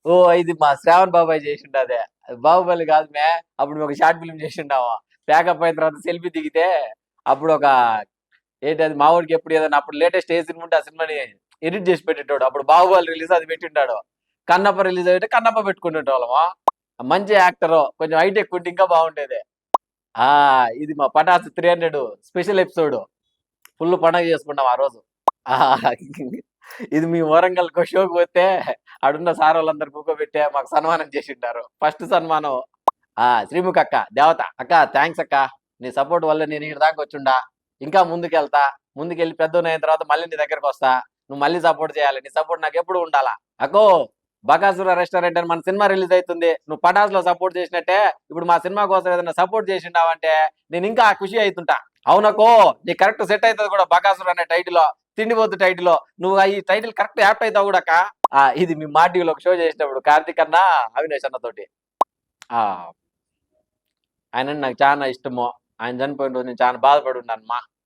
ఓ ఇది మా శ్రావణ్ బాబాయ్ చేసిండు అదే. బాహుబలి కాదు మే. అప్పుడు ఒక షార్ట్ ఫిల్మ్ చేసిండావా. ప్యాకప్ అయిన తర్వాత సెల్ఫీ దిగితే అప్పుడు ఒక ఏంటి అది మావాడికి ఎప్పుడు ఏదైనా అప్పుడు లేటెస్ట్ ఏ సినిమా ఉంటే ఆ సినిమాని ఎడిట్ చేసి పెట్టేటోడు. అప్పుడు బాహుబలి రిలీజ్ అది పెట్టింటాడు. కన్నప్ప రిలీజ్ అయితే కన్నప్ప పెట్టుకునేటోళ్ళము. మంచి యాక్టర్ కొంచెం హైట్ ఎక్కువ ఉంటే ఇంకా బాగుండేది. ఆ ఇది మా పటాస్ 300 స్పెషల్ ఎపిసోడ్. ఫుల్ పండగ చేసుకుంటాం ఆ రోజు. ఆ, ఇది మీ వరంగల్ షోకి పోతే ఆడున్న సార్ వాళ్ళందరు కూకోబెట్టే మాకు సన్మానం చేసింటారు. ఫస్ట్ సన్మానం శ్రీముఖి అక్క దేవత అక్క థ్యాంక్స్ అక్క. నీ సపోర్ట్ వల్ల నేను ఇక్కడ దాకా వచ్చిండా. ఇంకా ముందుకెళ్తా. ముందుకెళ్ళి పెద్దోన్నయిన తర్వాత మళ్ళీ నీ దగ్గరకు వస్తా. నువ్వు మళ్ళీ సపోర్ట్ చేయాలి. నీ సపోర్ట్ నాకు ఎప్పుడు ఉండాలా. అక్కో బకాసుర రెస్టారెంట్ అని మన సినిమా రిలీజ్ అవుతుంది. నువ్వు పటాస్ లో సపోర్ట్ చేసినట్టే ఇప్పుడు మా సినిమా కోసం ఏదైనా సపోర్ట్ చేసిండావంటే నేను ఇంకా ఖుషి అవుతుంటా. అవునకో నీ కరెక్ట్ సెట్ అవుతుంది కూడా బకాసుర అనే టైటిల్ తిండిపోతు టైటిల్. నువ్వు ఈ టైటిల్ కరెక్ట్ యాప్ట్ అవుతావు కూడా అక్క. ఇది మీ మా టీవీలో ఒక షో చేసినప్పుడు కార్తీక్ అన్న అవినేష్ అన్న తోటి. ఆ ఆయన నాకు చాలా ఇష్టము. ఆయన చనిపోయిన రోజు నేను చాలా బాధపడి ఉన్నాను మా